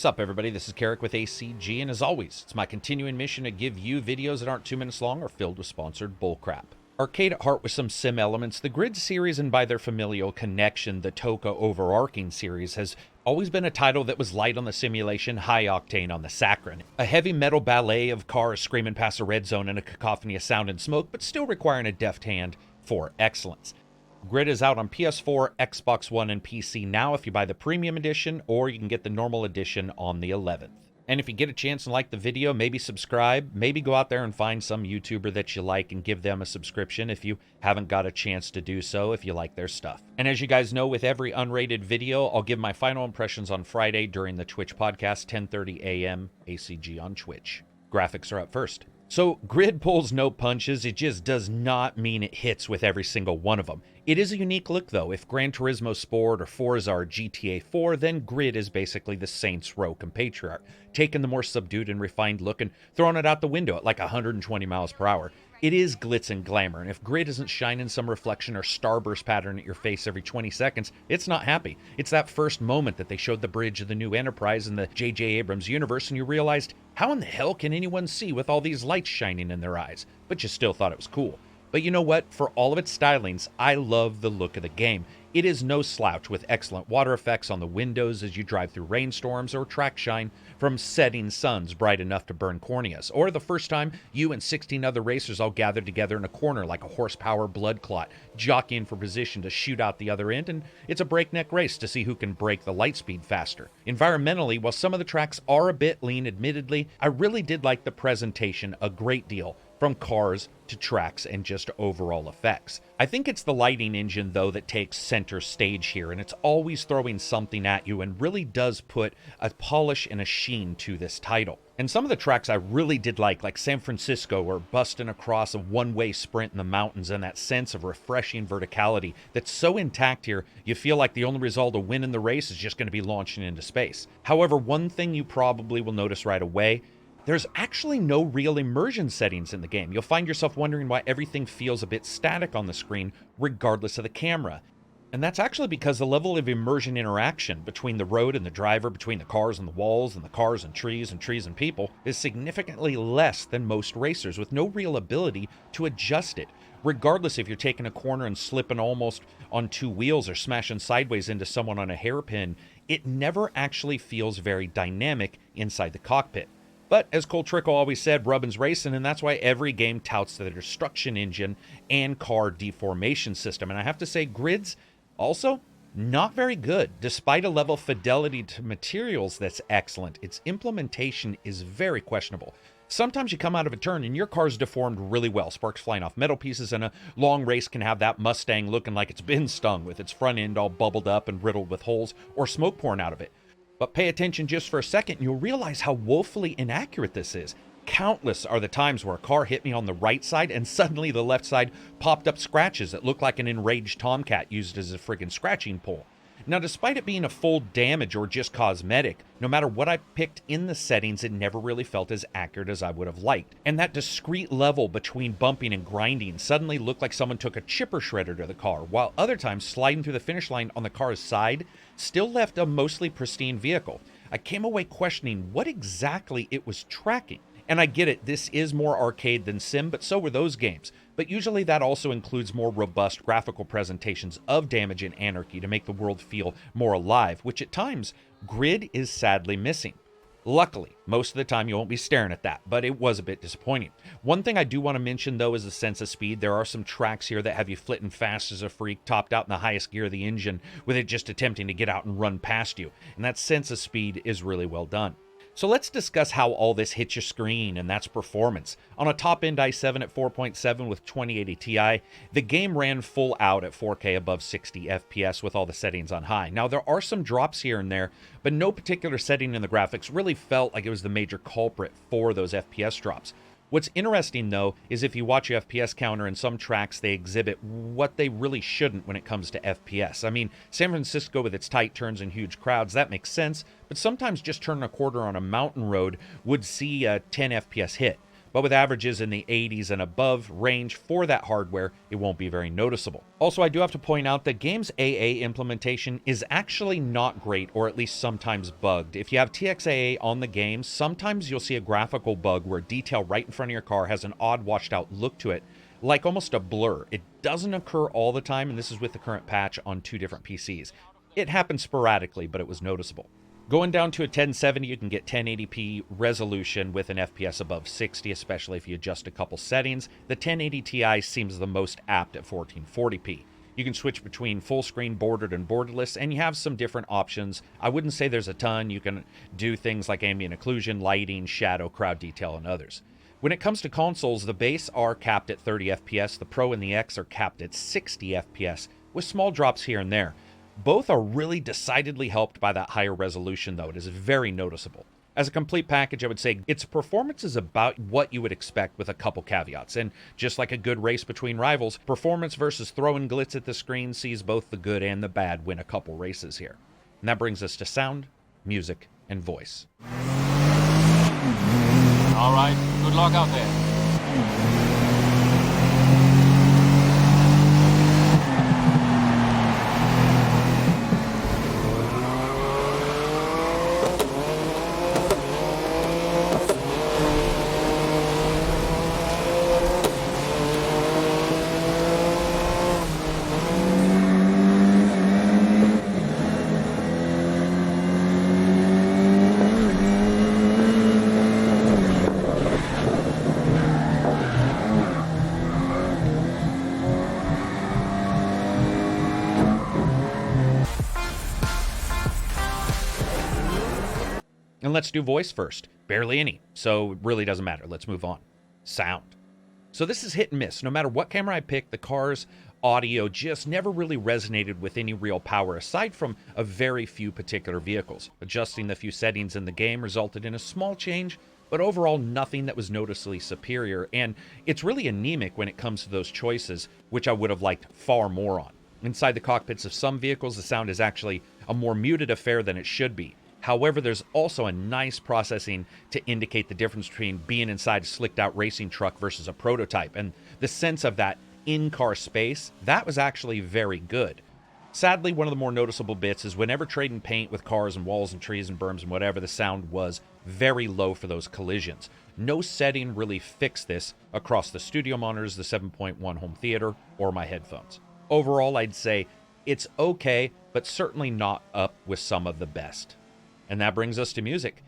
Sup everybody, this is Karak with ACG, and as always, it's my continuing mission to give you videos that aren't 2 minutes long or filled with sponsored bullcrap. Arcade at heart with some sim elements, the Grid series, and by their familial connection, the Toka overarching series, has always been a title that was light on the simulation, high octane on the saccharine. A heavy metal ballet of cars screaming past a red zone and a cacophony of sound and smoke, but still requiring a deft hand for excellence. Grid is out on PS4, Xbox One, and PC now if you buy the premium edition, or you can get the normal edition on the 11th. And if you get a chance and like the video, maybe subscribe, maybe go out there and find some YouTuber that you like and give them a subscription if you haven't got a chance to do so, if you like their stuff. And as you guys know, with every unrated video, I'll give my final impressions on Friday during the Twitch podcast, 10:30 a.m. ACG on Twitch. Graphics are up first. So Grid pulls no punches, it just does not mean it hits with every single one of them. It is a unique look though. If Gran Turismo Sport or Forza are GTA 4, then Grid is basically the Saints Row compatriot, taking the more subdued and refined look and throwing it out the window at like 120 miles per hour. It is glitz and glamour, and if Grid isn't shining some reflection or starburst pattern at your face every 20 seconds, it's not happy. It's that first moment that they showed the bridge of the new Enterprise in the J.J. Abrams universe, and you realized, how in the hell can anyone see with all these lights shining in their eyes? But you still thought it was cool. But you know what? For all of its stylings, I love the look of the game. It is no slouch, with excellent water effects on the windows as you drive through rainstorms, or track shine from setting suns bright enough to burn corneas, or the first time you and 16 other racers all gathered together in a corner like a horsepower blood clot, jockeying for position to shoot out the other end, and it's a breakneck race to see who can break the light speed faster. Environmentally, while some of the tracks are a bit lean admittedly, I really did like the presentation a great deal, from cars to tracks and just overall effects. I think it's the lighting engine though that takes center stage here, and it's always throwing something at you and really does put a polish and a sheen to this title. And some of the tracks I really did like San Francisco, or busting across a one-way sprint in the mountains, and that sense of refreshing verticality that's so intact here, you feel like the only result of winning the race is just going to be launching into space. However, one thing you probably will notice right away, there's actually no real immersion settings in the game. You'll find yourself wondering why everything feels a bit static on the screen, regardless of the camera. And that's actually because the level of immersion interaction between the road and the driver, between the cars and the walls, and the cars and trees and people, is significantly less than most racers, with no real ability to adjust it. Regardless if you're taking a corner and slipping almost on two wheels or smashing sideways into someone on a hairpin, it never actually feels very dynamic inside the cockpit. But as Cole Trickle always said, rubbin's racing, and that's why every game touts the destruction engine and car deformation system. And I have to say, Grid's also not very good. Despite a level of fidelity to materials that's excellent, its implementation is very questionable. Sometimes you come out of a turn and your car's deformed really well, sparks flying off metal pieces, and a long race can have that Mustang looking like it's been stung, with its front end all bubbled up and riddled with holes or smoke pouring out of it. But pay attention just for a second and you'll realize how woefully inaccurate this is. Countless are the times where a car hit me on the right side and suddenly the left side popped up scratches that looked like an enraged tomcat used as a friggin' scratching pole. Now, despite it being a full damage or just cosmetic, no matter what I picked in the settings, it never really felt as accurate as I would have liked. And that discrete level between bumping and grinding suddenly looked like someone took a chipper shredder to the car, while other times sliding through the finish line on the car's side still left a mostly pristine vehicle. I came away questioning what exactly it was tracking. And I get it, this is more arcade than sim, but so were those games. But usually that also includes more robust graphical presentations of damage and anarchy to make the world feel more alive, which at times, Grid is sadly missing. Luckily, most of the time you won't be staring at that, but it was a bit disappointing. One thing I do want to mention though is the sense of speed. There are some tracks here that have you flitting fast as a freak, topped out in the highest gear of the engine, with it just attempting to get out and run past you. And that sense of speed is really well done. So let's discuss how all this hits your screen, and that's performance. On a top-end i7 at 4.7 with 2080 Ti, the game ran full out at 4K above 60 FPS with all the settings on high. Now, there are some drops here and there, but no particular setting in the graphics really felt like it was the major culprit for those FPS drops. What's interesting, though, is if you watch your FPS counter in some tracks, they exhibit what they really shouldn't when it comes to FPS. I mean, San Francisco with its tight turns and huge crowds, that makes sense, but sometimes just turning a quarter on a mountain road would see a 10 FPS hit. but with averages in the 80s and above range for that hardware, it won't be very noticeable. Also, I do have to point out that game's AA implementation is actually not great, or at least sometimes bugged. If you have TXAA on the game, sometimes you'll see a graphical bug where detail right in front of your car has an odd washed out look to it, like almost a blur. It doesn't occur all the time, and this is with the current patch on 2 different PCs. It happens sporadically, but it was noticeable. Going down to a 1070, you can get 1080p resolution with an FPS above 60, especially if you adjust a couple settings. The 1080 Ti seems the most apt at 1440p. You can switch between full screen, bordered, and borderless, and you have some different options. I wouldn't say there's a ton. You can do things like ambient occlusion, lighting, shadow, crowd detail, and others. When it comes to consoles, the base are capped at 30 FPS, the Pro and the X are capped at 60 FPS, with small drops here and there. Both are really decidedly helped by that higher resolution, though. It is very noticeable. As a complete package, I would say its performance is about what you would expect with a couple caveats. And just like a good race between rivals, performance versus throwing glitz at the screen sees both the good and the bad win a couple races here. And that brings us to sound, music, and voice. All right, good luck out there. And let's do voice first. Barely any, so it really doesn't matter. Let's move on. Sound. So this is hit and miss. No matter what camera I pick, the car's audio just never really resonated with any real power, aside from a very few particular vehicles. Adjusting the few settings in the game resulted in a small change, but overall nothing that was noticeably superior, and it's really anemic when it comes to those choices, which I would have liked far more on. Inside the cockpits of some vehicles, the sound is actually a more muted affair than it should be. However, there's also a nice processing to indicate the difference between being inside a slicked-out racing truck versus a prototype, and the sense of that in-car space, that was actually very good. Sadly, one of the more noticeable bits is whenever trading paint with cars and walls and trees and berms and whatever, the sound was very low for those collisions. No setting really fixed this across the studio monitors, the 7.1 home theater, or my headphones. Overall, I'd say it's okay, but certainly not up with some of the best. And that brings us to music.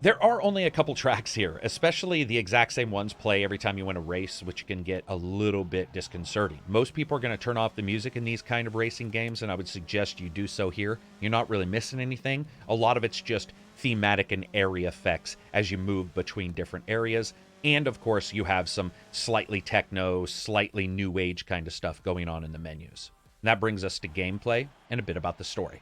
There are only a couple tracks here, especially the exact same ones play every time you win a race, which can get a little bit disconcerting. Most people are going to turn off the music in these kind of racing games, and I would suggest you do so here. You're not really missing anything. A lot of it's just thematic and area effects as you move between different areas. And of course, you have some slightly techno, slightly new age kind of stuff going on in the menus. And that brings us to gameplay and a bit about the story.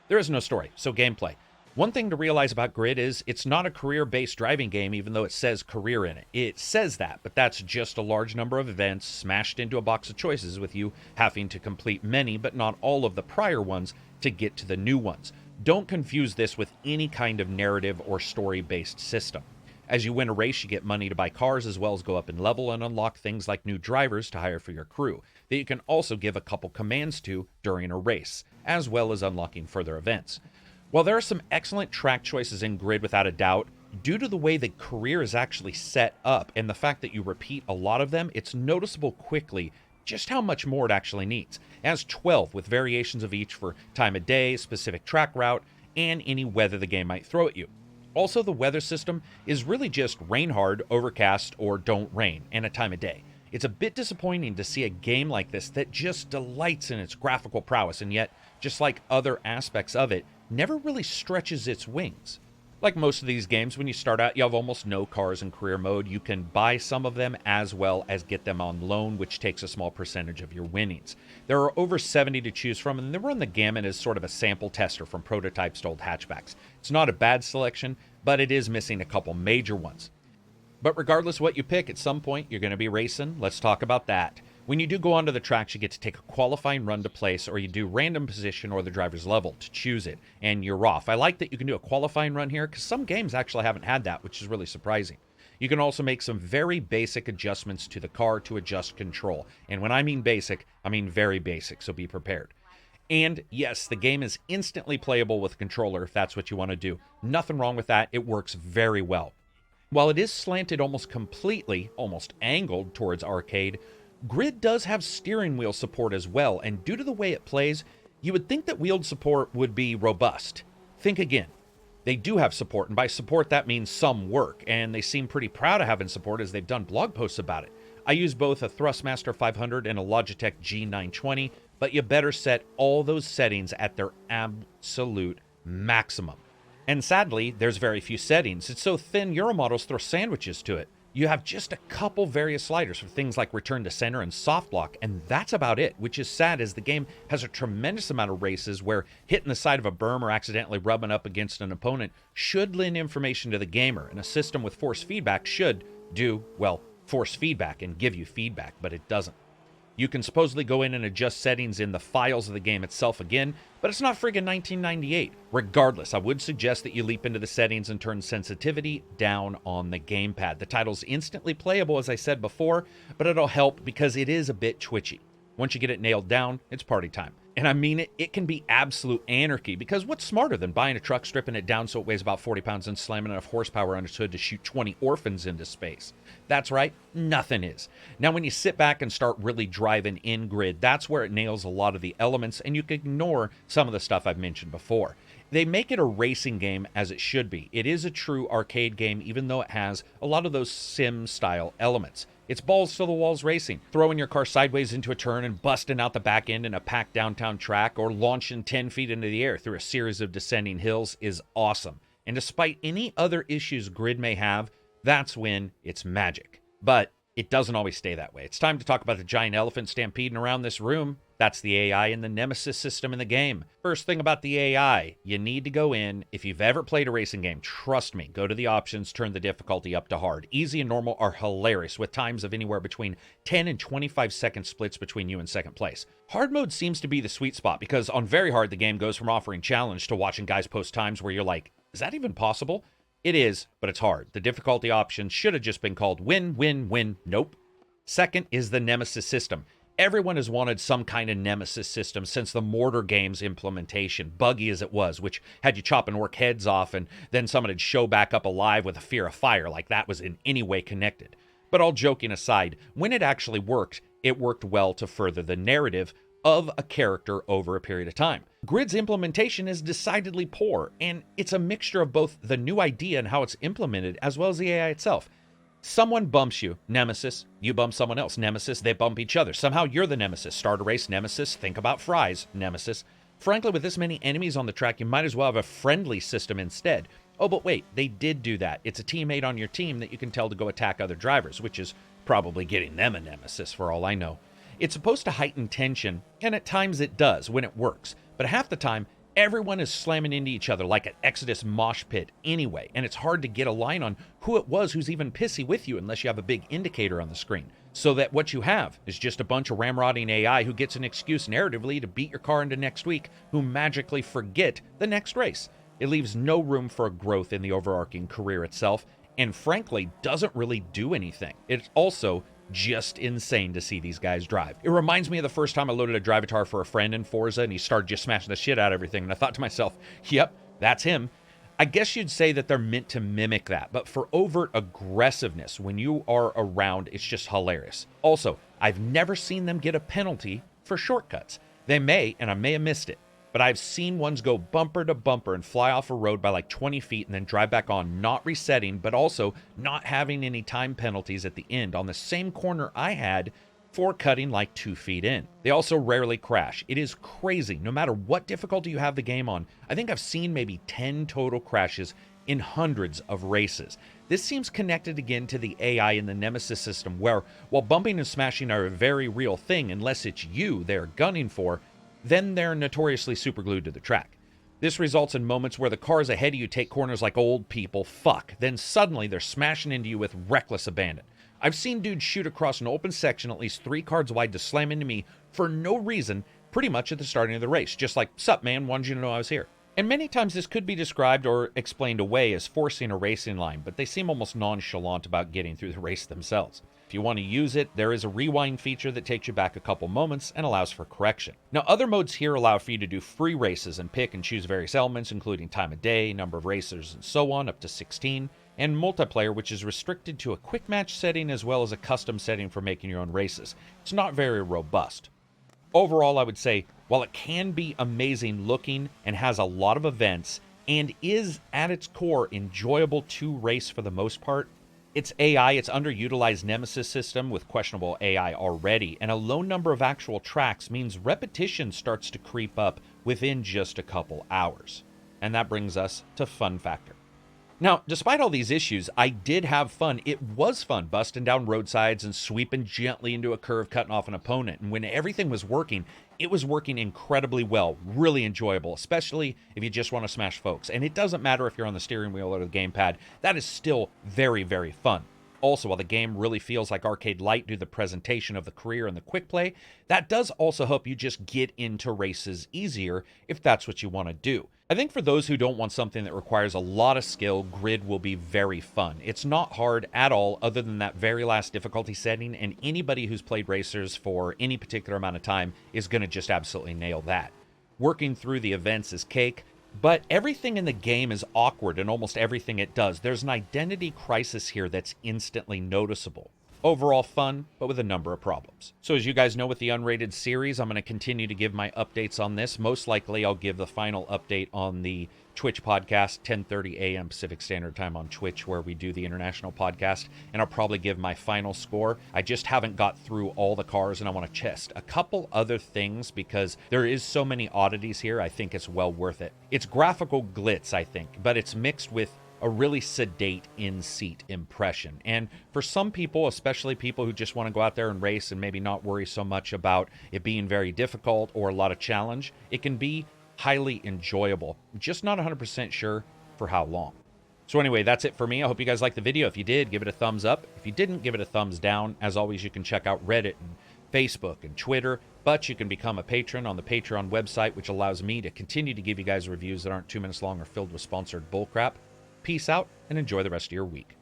There is no story, so gameplay. One thing to realize about Grid is it's not a career-based driving game, even though it says career in it. It says that, but that's just a large number of events smashed into a box of choices, with you having to complete many, but not all of the prior ones to get to the new ones. Don't confuse this with any kind of narrative or story-based system. As you win a race, you get money to buy cars, as well as go up in level and unlock things like new drivers to hire for your crew, that you can also give a couple commands to during a race, as well as unlocking further events. While there are some excellent track choices in Grid without a doubt, due to the way the career is actually set up and the fact that you repeat a lot of them, it's noticeable quickly just how much more it actually needs. It has 12 with variations of each for time of day, specific track route, and any weather the game might throw at you. Also, the weather system is really just rain hard, overcast, or don't rain, and a time of day. It's a bit disappointing to see a game like this that just delights in its graphical prowess, and yet, just like other aspects of it, never really stretches its wings. Like most of these games, when you start out, you have almost no cars in career mode. You can buy some of them as well as get them on loan, which takes a small percentage of your winnings. There are over 70 to choose from, and they run the gamut as sort of a sample tester from prototypes to old hatchbacks. It's not a bad selection, but it is missing a couple major ones. But regardless of what you pick, at some point you're going to be racing. Let's talk about that. When you do go onto the tracks, you get to take a qualifying run to place, or you do random position or the driver's level to choose it, and you're off. I like that you can do a qualifying run here, because some games actually haven't had that, which is really surprising. You can also make some very basic adjustments to the car to adjust control. And when I mean basic, I mean very basic, so be prepared. And yes, the game is instantly playable with a controller if that's what you want to do. Nothing wrong with that. It works very well. While it is slanted almost completely, almost angled towards arcade, Grid does have steering wheel support as well, and due to the way it plays, you would think that wheeled support would be robust. Think again. They do have support, and by support that means some work, and they seem pretty proud of having support as they've done blog posts about it. I use both a Thrustmaster 500 and a Logitech G920, but you better set all those settings at their absolute maximum. And sadly, there's very few settings. It's so thin, Euro models throw sandwiches to it. You have just a couple various sliders for things like return to center and soft lock, and that's about it, which is sad as the game has a tremendous amount of races where hitting the side of a berm or accidentally rubbing up against an opponent should lend information to the gamer, and a system with force feedback should do, well, force feedback and give you feedback, but it doesn't. You can supposedly go in and adjust settings in the files of the game itself again, but it's not friggin' 1998. Regardless, I would suggest that you leap into the settings and turn sensitivity down on the gamepad. The title's instantly playable, as I said before, but it'll help because it is a bit twitchy. Once you get it nailed down, it's party time. And I mean it, it can be absolute anarchy, because what's smarter than buying a truck, stripping it down so it weighs about 40 pounds, and slamming enough horsepower on its hood to shoot 20 orphans into space? That's right, nothing is. Now, when you sit back and start really driving in Grid, that's where it nails a lot of the elements, and you can ignore some of the stuff I've mentioned before. They make it a racing game as it should be. It is a true arcade game, even though it has a lot of those sim-style elements. It's balls to the walls racing. Throwing your car sideways into a turn and busting out the back end in a packed downtown track, or launching 10 feet into the air through a series of descending hills is awesome. And despite any other issues Grid may have, that's when it's magic. But it doesn't always stay that way. It's time to talk about the giant elephant stampeding around this room. That's the AI and the Nemesis system in the game. First thing about the AI, you need to go in. If you've ever played a racing game, trust me, go to the options, turn the difficulty up to hard. Easy and normal are hilarious, with times of anywhere between 10 and 25 second splits between you and second place. Hard mode seems to be the sweet spot, because on very hard, the game goes from offering challenge to watching guys post times where you're like, is that even possible? It is, but it's hard. The difficulty option should have just been called win, win, win. Nope. Second is the Nemesis system. Everyone has wanted some kind of Nemesis system since the Mortar game's implementation, buggy as it was, which had you chop and work heads off, and then someone would show back up alive with a fear of fire, like that was in any way connected. But all joking aside, when it actually worked, it worked well to further the narrative of a character over a period of time. Grid's implementation is decidedly poor, and it's a mixture of both the new idea and how it's implemented, as well as the AI itself. Someone bumps you, Nemesis. You bump someone else, Nemesis. They bump each other. Somehow you're the Nemesis. Start a race, Nemesis. Think about fries, Nemesis. Frankly, with this many enemies on the track, you might as well have a friendly system instead. Oh, but wait, they did do that. It's a teammate on your team that you can tell to go attack other drivers, which is probably getting them a Nemesis for all I know. It's supposed to heighten tension, and at times it does when it works. But half the time, everyone is slamming into each other like an Exodus mosh pit anyway, and it's hard to get a line on who it was who's even pissy with you unless you have a big indicator on the screen. So that what you have is just a bunch of ramrodding AI who gets an excuse narratively to beat your car into next week, who magically forget the next race. It leaves no room for a growth in the overarching career itself, and frankly, doesn't really do anything. It's also just insane to see these guys drive. It reminds me of the first time I loaded a Drivatar for a friend in Forza, and he started just smashing the shit out of everything, and I thought to myself, yep, that's him. I guess you'd say that they're meant to mimic that, but for overt aggressiveness, when you are around, it's just hilarious. Also, I've never seen them get a penalty for shortcuts. They may, and I may have missed it, but I've seen ones go bumper to bumper and fly off a road by like 20 feet and then drive back on, not resetting, but also not having any time penalties at the end on the same corner I had for cutting like 2 feet in. They also rarely crash. It is crazy. No matter what difficulty you have the game on, I think I've seen maybe 10 total crashes in hundreds of races. This seems connected again to the AI in the Nemesis system, where while bumping and smashing are a very real thing, unless it's you they're gunning for, then they're notoriously superglued to the track. This results in moments where the cars ahead of you take corners like old people fuck, then suddenly they're smashing into you with reckless abandon. I've seen dudes shoot across an open section at least 3 cars wide to slam into me for no reason, pretty much at the starting of the race, just like, sup man, wanted you to know I was here. And many times this could be described or explained away as forcing a racing line, but they seem almost nonchalant about getting through the race themselves. If you want to use it, there is a rewind feature that takes you back a couple moments and allows for correction. Now, other modes here allow for you to do free races and pick and choose various elements, including time of day, number of racers, and so on, up to 16, and multiplayer, which is restricted to a quick match setting as well as a custom setting for making your own races. It's not very robust. Overall, I would say, while it can be amazing looking and has a lot of events and is at its core enjoyable to race for the most part, its AI, its underutilized Nemesis system with questionable AI already, and a low number of actual tracks means repetition starts to creep up within just a couple hours. And that brings us to fun factor. Now, despite all these issues, I did have fun. It was fun busting down roadsides and sweeping gently into a curve, cutting off an opponent. And when everything was working, it was working incredibly well, really enjoyable, especially if you just want to smash folks. And it doesn't matter if you're on the steering wheel or the gamepad, that is still very, very fun. Also, while the game really feels like arcade light due to the presentation of the career and the quick play, that does also help you just get into races easier if that's what you want to do. I think for those who don't want something that requires a lot of skill, Grid will be very fun. It's not hard at all other than that very last difficulty setting, and anybody who's played racers for any particular amount of time is going to just absolutely nail that. Working through the events is cake, but everything in the game is awkward in almost everything it does. There's an identity crisis here that's instantly noticeable. Overall fun, but with a number of problems. So as you guys know with the Unrated series, I'm going to continue to give my updates on this. Most likely I'll give the final update on the Twitch podcast, 10:30 a.m. Pacific Standard Time on Twitch, where we do the international podcast, and I'll probably give my final score. I just haven't got through all the cars, and I want to test a couple other things because there is so many oddities here. I think it's well worth it. It's graphical glitz, I think, but it's mixed with a really sedate in-seat impression. And for some people, especially people who just want to go out there and race and maybe not worry so much about it being very difficult or a lot of challenge, it can be highly enjoyable. Just not 100% sure for how long. So anyway, that's it for me. I hope you guys liked the video. If you did, give it a thumbs up. If you didn't, give it a thumbs down. As always, you can check out Reddit and Facebook and Twitter, but you can become a patron on the Patreon website, which allows me to continue to give you guys reviews that aren't 2 minutes long or filled with sponsored bullcrap. Peace out and enjoy the rest of your week.